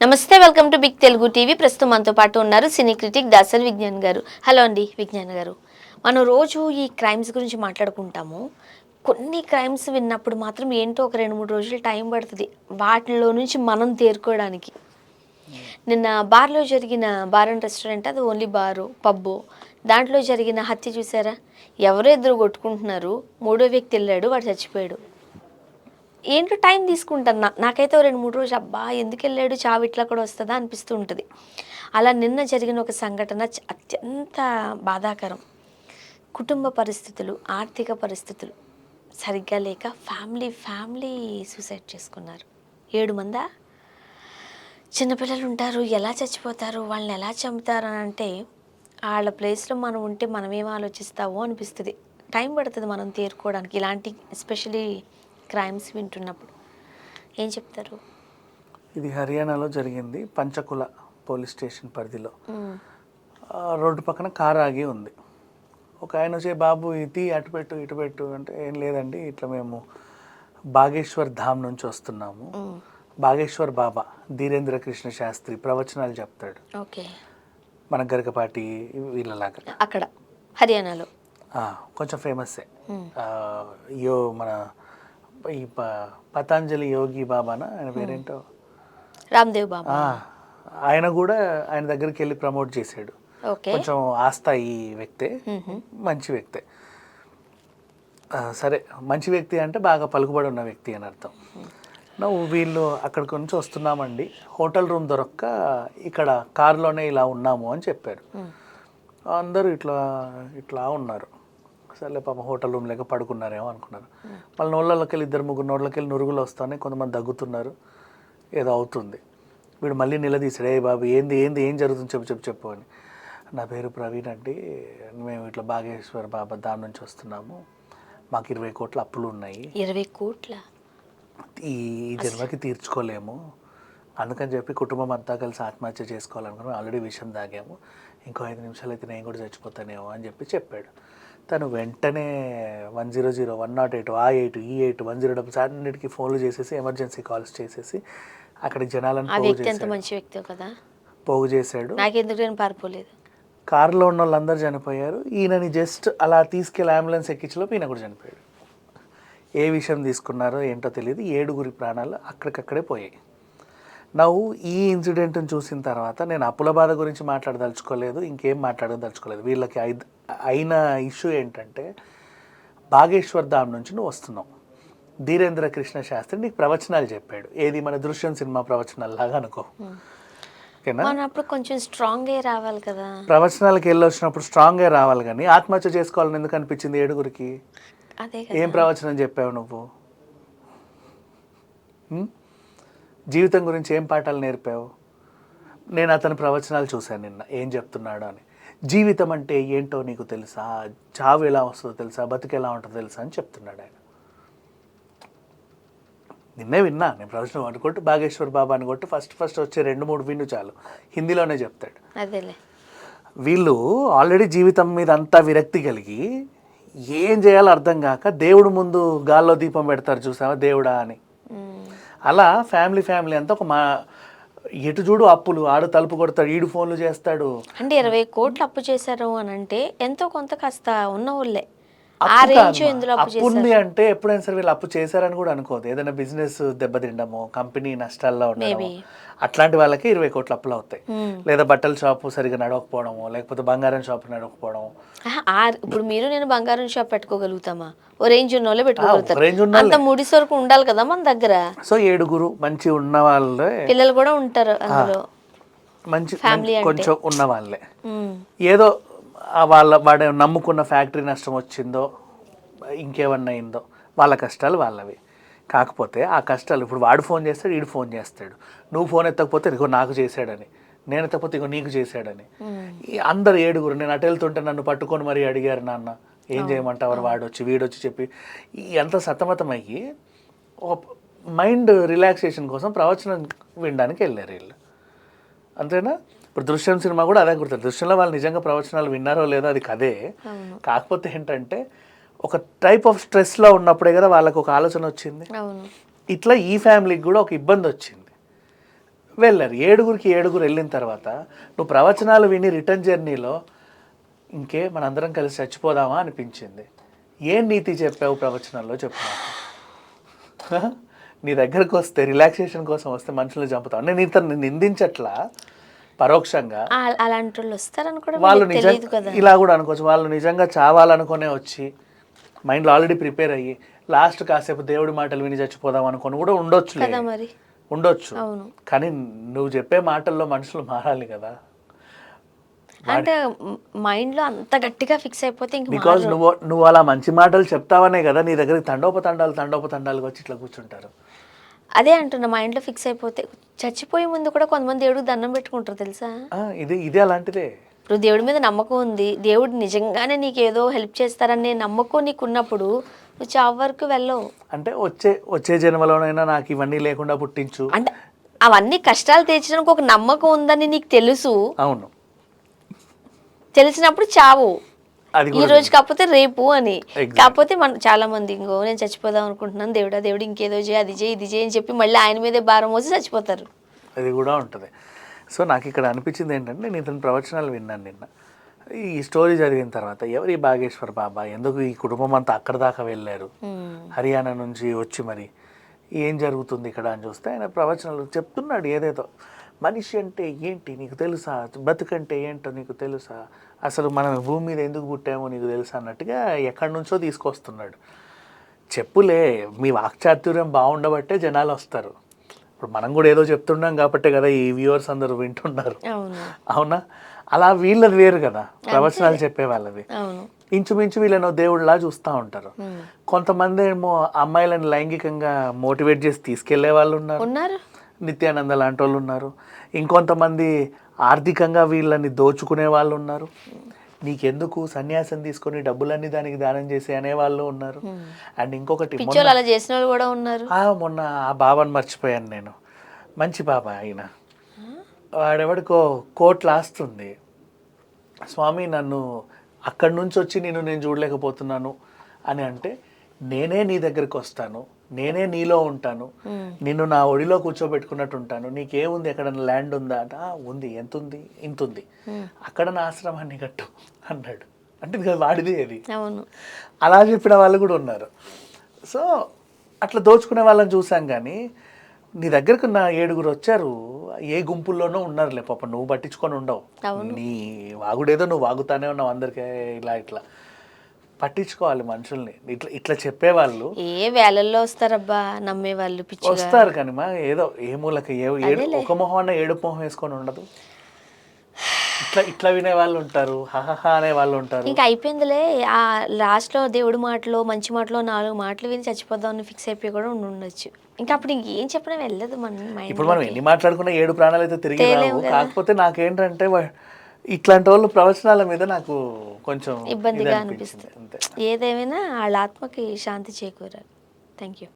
నమస్తే, welcome to big Telugu TV. ప్రస్తుతం మనతో పాటు ఉన్నారు సినీ క్రిటిక్ దాసరి విజ్ఞాన్ గారు. హలో అండి విజ్ఞాన్ గారు. మనం రోజు ఈ క్రైమ్స్ గురించి మాట్లాడుకుంటాము. కొన్ని క్రైమ్స్ విన్నప్పుడు మాత్రం ఏంటో ఒక 2-3 రోజులు టైం పడుతుంది వాటిలో నుంచి మనం తేరుకోవడానికి. నిన్న బార్లో జరిగిన బార్ అండ్ రెస్టారెంట్, అది ఓన్లీ బారు పబ్బు, దాంట్లో జరిగిన హత్య చూసారా? ఎవరో ఇద్దరు కొట్టుకుంటున్నారు, మూడో వ్యక్తి వెళ్ళాడు, వాడు చచ్చిపోయాడు. ఏంటో టైం తీసుకుంటాను. నాకైతే ఓ 2-3 రోజులు అబ్బా ఎందుకు వెళ్ళాడు, చావు ఇట్లా కూడా వస్తుందా అనిపిస్తూ ఉంటుంది. అలా నిన్న జరిగిన ఒక సంఘటన అత్యంత బాధాకరం. కుటుంబ పరిస్థితులు, ఆర్థిక పరిస్థితులు సరిగ్గా లేక ఫ్యామిలీ సూసైడ్ చేసుకున్నారు. 7 మందా? చిన్నపిల్లలు ఉంటారు, ఎలా చచ్చిపోతారు, వాళ్ళని ఎలా చంపుతారు అని అంటే వాళ్ళ ప్లేస్లో మనం ఉంటే మనం ఏం ఆలోచిస్తావో అనిపిస్తుంది. టైం పడుతుంది మనం తేరుకోవడానికి, ఇలాంటి ఎస్పెషలీ క్రైమ్స్ వింటున్నప్పుడు. ఏం చెప్తారు? ఇది హర్యానాలో జరిగింది. పంచకుల పోలీస్ స్టేషన్ పరిధిలో రోడ్డు పక్కన కారు ఆగి ఉంది. ఒక ఆయన వచ్చే, బాబు ఇది అటుపెట్టు ఇటుపెట్టు అంటే, ఏం లేదండి ఇట్లా మేము బాగేశ్వర్ ధామ్ నుంచి వస్తున్నాము. బాగేశ్వర్ బాబా ధీరేంద్ర కృష్ణ శాస్త్రి ప్రవచనాలు చెప్తాడు. ఓకే, మన గరికపాటి వీళ్ళలాగా అక్కడ హర్యానాలో కొంచెం ఫేమస్సే. మన ఈ పతంజలి యోగి బాబానా ఆయన పేరేంటో, రామ్దేవ్ బాబా. ఆయన కూడా ఆయన దగ్గరికి వెళ్ళి ప్రమోట్ చేశాడు. కొంచెం ఆస్థాయి వ్యక్తే, మంచి వ్యక్తే. సరే, మంచి వ్యక్తి అంటే బాగా పలుకుబడి ఉన్న వ్యక్తి అని అర్థం. వీళ్ళు అక్కడికి నుంచి వస్తున్నామండి, హోటల్ రూమ్ దొరక్క ఇక్కడ కారులోనే ఇలా ఉన్నాము అని చెప్పారు. అందరూ ఇట్లా ఉన్నారు. సరే పాపం హోటల్ రూమ్ లేక పడుకున్నారేమో అనుకున్నారు. మళ్ళీ నోళ్ళకి వెళ్ళి 2-3 నోళ్ళకి వెళ్ళి నురుగులు వస్తున్నాయి, కొంతమంది దగ్గుతున్నారు, ఏదో అవుతుంది. వీడు మళ్ళీ నిలదీశాడు, ఏ బాబు ఏం జరుగుతుంది చెప్పు అని. నా పేరు ప్రవీణ్ అండి, మేము ఇట్లా బాగేశ్వర్ బాబా దాని నుంచి వస్తున్నాము, మాకు 20 కోట్ల అప్పులు ఉన్నాయి. 20 కోట్ల? ఈ జన్మకి తీర్చుకోలేము, అందుకని చెప్పి కుటుంబం అంతా కలిసి ఆత్మహత్య చేసుకోవాలనుకున్నాం. ఆల్రెడీ విషయం తాగాము, ఇంకో 5 నిమిషాలు అయితే నేను కూడా చచ్చిపోతానేమో అని చెప్పాడు. తను వెంటనే 100, 108, ఆ 8, ఈ 8, 108 అన్నిటికీ ఫోన్లు చేసేసి ఎమర్జెన్సీ కాల్స్ చేసేసి అక్కడ జనాలను పోగు చేశాడు. కారులో ఉన్న వాళ్ళందరూ చనిపోయారు. ఈయనని జస్ట్ అలా తీసుకెళ్ళి అంబులెన్స్ ఎక్కించలోపు ఈయన కూడా చనిపోయాడు. ఏ విషయం తీసుకున్నారో ఏంటో తెలియదు. 7 ప్రాణాలు అక్కడికక్కడే పోయాయి. ఈ ఇన్సిడెంట్ని చూసిన తర్వాత నేను అప్పుల బాధ గురించి మాట్లాడదలుచుకోలేదు, ఇంకేం మాట్లాడదలుచుకోలేదు. వీళ్ళకి అయిన ఇష్యూ ఏంటంటే, బాగేశ్వర్ ధామ్ నుంచి నువ్వు వస్తున్నావు, ధీరేంద్ర కృష్ణ శాస్త్రి నీకు ప్రవచనాలు చెప్పాడు. ఏది మన దృశ్యం సినిమా ప్రవచనాలు లాగా అనుకో. కొంచెం స్ట్రాంగ్ రావాలి కదా, ప్రవచనాలకు వెళ్ళి వచ్చినప్పుడు స్ట్రాంగ్గా రావాలి. కానీ ఆత్మహత్య చేసుకోవాలని ఎందుకు అనిపించింది 7గురికి? ఏం ప్రవచనం చెప్పావు నువ్వు? జీవితం గురించి ఏం పాఠాలు నేర్పావు? నేను అతని ప్రవచనాలు చూశాను నిన్న, ఏం చెప్తున్నాడు అని. జీవితం అంటే ఏంటో నీకు తెలుసా, చావు ఎలా వస్తుందో తెలుసా, బతుకు ఎలా ఉంటుందో తెలుసా అని చెప్తున్నాడు ఆయన. నిన్నే విన్నా నేను ప్రవచనం అనుకుంటూ, బాగేశ్వర్ బాబా అని కొట్టి ఫస్ట్ వచ్చే 2-3 విన్ను చాలు, హిందీలోనే చెప్తాడు. వీళ్ళు ఆల్రెడీ జీవితం మీద అంతా విరక్తి కలిగి ఏం చేయాలో అర్థం కాక దేవుడు ముందు గాల్లో దీపం పెడతారు చూసావా, దేవుడా అని. అలా ఫ్యామిలీ అంతా ఎటు చూడు అప్పులు, ఆడు తలుపు కొడతాడు, ఈడు ఫోన్లు చేస్తాడు. అంటే 20 కోట్లు అప్పు చేశారు అని అంటే ఎంతో కొంత కాస్త ఉన్న వాళ్ళే. అప్పు ఉంది అంటే ఎప్పుడైనా సరే వీళ్ళు అప్పు చేశారని కూడా అనుకోదు. ఏదైనా బిజినెస్ దెబ్బతిండమో, కంపెనీ నష్టాల్లో ఉండడమో, అట్లాంటి వాళ్ళకి 20 కోట్ల అప్పులు అవుతాయి. లేదా బట్టల షాపు సరిగా నడవకపోవడమో, లేకపోతే బంగారం షాపు నడవకపోవడమో. ఇప్పుడు మీరు నేను బంగారం షాప్ పెట్టుకోగలుగుతామా? ఓ రేంజ్ ఉన్న వాళ్ళే పెట్టుకోగలుగుతారు. అంత ముడి సరుకు ఉండాలి కదా మన దగ్గర. సో 7 మంచి ఉన్న వాళ్ళే, పిల్లలు కూడా ఉంటారు అందులో, మంచి కొంచెం ఉన్న వాళ్ళే. ఏదో వాడు నమ్ముకున్న ఫ్యాక్టరీ నష్టం వచ్చిందో, ఇంకేమన్నా అయిందో, వాళ్ళ కష్టాలు వాళ్ళవి. కాకపోతే ఆ కష్టాలు ఇప్పుడు వాడు ఫోన్ చేస్తాడు, వీడు ఫోన్ చేస్తాడు, నువ్వు ఫోన్ ఎత్తకపోతే ఇదిగో నాకు చేశాడని, నేను ఎత్తకపోతే ఇగో నీకు చేశాడని. అందరు 7 నేను అటు వెళ్తుంటే నన్ను పట్టుకొని మరీ అడిగారు, నాన్న ఏం చేయమంటారు, వాడొచ్చి వీడొచ్చి చెప్పి ఎంత సతమతమయ్యి ఒక మైండ్ రిలాక్సేషన్ కోసం ప్రవచనం వినడానికి వెళ్ళారు వీళ్ళు. అంతేనా? ఇప్పుడు దృశ్యం సినిమా కూడా అదే గుర్తుంది. దృశ్యంలో వాళ్ళు నిజంగా ప్రవచనాలు విన్నారో లేదో అది కదే. కాకపోతే ఏంటంటే ఒక టైప్ ఆఫ్ స్ట్రెస్లో ఉన్నప్పుడే కదా వాళ్ళకు ఒక ఆలోచన వచ్చింది. ఇట్లా ఈ ఫ్యామిలీకి కూడా ఒక ఇబ్బంది వచ్చింది. వెళ్ళారు. ఏడుగురు వెళ్ళిన తర్వాత నువ్వు ప్రవచనాలు విని రిటర్న్ జర్నీలో ఇంకే మనందరం కలిసి చచ్చిపోదామా అనిపించింది. ఏం నీతి చెప్పావు ప్రవచనాల్లో చెప్పు నాకు. నీ దగ్గరకు వస్తే రిలాక్సేషన్ కోసం వస్తే మనుషులు చంపుతావు. నేను ఇతను నిందించట్లా పరోక్షంగా. అలాంటి వాళ్ళు వస్తారని కూడా వాళ్ళు మీకు తెలియదు కదా. ఇలా కూడా అనుకోవచ్చు, వాళ్ళు నిజంగా చావాలనుకునే వచ్చి మైండ్లో ఆల్రెడీ ప్రిపేర్ అయ్యి లాస్ట్ కాసేపు దేవుడి మాటలు విని చచ్చిపోదాం అనుకొని కూడా ఉండొచ్చు కదా మరి. ఉండొచ్చు. అవును. కానీ నువ్వు చెప్పే మాటల్లో మనుషులు మారాలి కదా. అంటే మైండ్లో అంత గట్టిగా ఫిక్స్ అయిపోతే ఇంక బికాజ్ నువ్వు అలా మంచి మాటలు చెప్తావనే కదా నీ దగ్గరికి తండోపతండాలుగా వచ్చి ఇట్లా కూర్చుంటారు. అదే అంటున్నా, మైండ్లో ఫిక్స్ అయిపోతే చచ్చిపోయే ముందు కూడా కొంతమంది దేవుడికి దండం పెట్టుకుంటారు తెలుసా. ఇది అలాంటిదే. ఇప్పుడు దేవుడి మీద నమ్మకం ఉంది, దేవుడు నిజంగానే నీకు ఏదో హెల్ప్ చేస్తారనే నమ్మకం నీకు ఉన్నప్పుడు నువ్వు చావు వరకు వెళ్ళవు. అంటే వచ్చే జన్మలోనైనా నాకు ఇవన్నీ లేకుండా పుట్టించు అంటే అవన్నీ కష్టాలు తీర్చడానికి ఒక నమ్మకం ఉందని నీకు తెలుసు. అవును, తెలిసినప్పుడు చావు, అది ఈ రోజు కాకపోతే రేపు అని. కాకపోతే మనం చాలా మంది ఇంకో నేను చచ్చిపోదాం అనుకుంటున్నాను, దేవుడు ఇంకేదో చేయి, అది చేయి, ఇది చేయి అని చెప్పి మళ్ళీ ఆయన మీదే భారం మోసి చచ్చిపోతారు. అది కూడా ఉంటుంది. సో నాకు ఇక్కడ అనిపించింది ఏంటంటే, నేను ఇతని ప్రవచనాలు విన్నాను నిన్న. ఈ స్టోరీ జరిగిన తర్వాత ఎవరి బాగేశ్వర్ బాబా, ఎందుకు ఈ కుటుంబం అంతా అక్కడ దాకా వెళ్ళారు, హర్యానా నుంచి వచ్చి మరి ఏం జరుగుతుంది ఇక్కడ అని చూస్తే ఆయన ప్రవచనాలు చెప్తున్నాడు. ఏదేదో మనిషి అంటే ఏంటి నీకు తెలుసా, బతుకంటే ఏంటో నీకు తెలుసా, అసలు మనం భూమి మీద ఎందుకు పుట్టామో నీకు తెలుసా అన్నట్టుగా ఎక్కడి నుంచో తీసుకొస్తున్నాడు. చెప్పులే, మీ వాక్చాతుర్యం బాగుండబట్టే జనాలు వస్తారు. ఇప్పుడు మనం కూడా ఏదో చెప్తున్నాం కాబట్టే కదా ఈ వ్యూవర్స్ అందరూ వింటున్నారు. అవునా? అలా వీళ్ళది వేరు కదా, ప్రవచనాలు చెప్పే వాళ్ళది. ఇంచుమించు వీళ్ళను దేవుళ్ళలా చూస్తూ ఉంటారు. కొంతమంది ఏమో అమ్మాయిలను లైంగికంగా మోటివేట్ చేసి తీసుకెళ్లే వాళ్ళు ఉన్నారు, నిత్యానంద లాంటి వాళ్ళు ఉన్నారు. ఇంకొంతమంది ఆర్థికంగా వీళ్ళని దోచుకునే వాళ్ళు ఉన్నారు. నీకెందుకు సన్యాసం తీసుకొని డబ్బులన్నీ దానికి దానం చేసి అనేవాళ్ళు ఉన్నారు. అండ్ ఇంకొకటి చేసిన వాళ్ళు కూడా ఉన్నారు. మొన్న ఆ బాబాని మర్చిపోయాను నేను, మంచి బాబా ఆయన, వాడెవడికో కోట్లు ఆస్తుంది. స్వామి నన్ను అక్కడి నుంచి వచ్చి నేను చూడలేకపోతున్నాను అని అంటే, నేనే నీ దగ్గరికి వస్తాను, నేనే నీలో ఉంటాను, నిన్ను నా ఒడిలో కూర్చోబెట్టుకున్నట్టు ఉంటాను, నీకేముంది ఎక్కడన్నా ల్యాండ్ ఉందా అంటే ఉంది, ఎంత ఉంది, ఇంత ఉంది, అక్కడ నా ఆశ్రమాన్ని కట్టు అన్నాడు. అంటే ఇది వాడిది అది. అలా చెప్పిన వాళ్ళు కూడా ఉన్నారు. సో అట్లా దోచుకునే వాళ్ళని చూసాం. కానీ నీ దగ్గరకు నా 7 వచ్చారు, ఏ గుంపుల్లోనో ఉన్నారులే పాప, నువ్వు పట్టించుకొని ఉండవు, నీ వాగుడేదో నువ్వు వాగుతానే ఉన్నావు అందరికీ ఇట్లా పట్టించుకోవాలి మనుషుల్ని. ఇట్లా చెప్పేవాళ్ళు ఏ వేళల్లో వస్తారబ్బా నమ్మే వాళ్ళు, వస్తారు. కానీ మా ఏదో ఏ మూలకి ఒక మొహం అన్న ఏడు మొహం వేసుకొని ఉండదు. ఇట్లా వినే వాళ్ళు ఉంటారు, హహహా అనే వాళ్ళు ఉంటారు. ఇంకా అయిపోయిందిలే, ఆ లాస్ట్ లో దేవుడి మాటలో మంచి మాటలో 4 మాటలు విని చచ్చిపోదామని ఫిక్స్ అయిపోయి కూడా ఉండొచ్చు. ఇంకా అప్పుడు ఇంకేం చెప్పినా వెళ్ళదు మన. ఇప్పుడు మనం ఎన్ని మాట్లాడుకున్నా 7 ప్రాణాలు అయితే తిరిగి రావు. కాకపోతే నాకేంటంటే ఇట్లాంటి వాళ్ళు ప్రవచనాల మీద నాకు కొంచెం ఇబ్బందిగా అనిపిస్తుంది. ఏదేమైనా వాళ్ళ ఆత్మకి శాంతి చేకూరాలి. Thank you.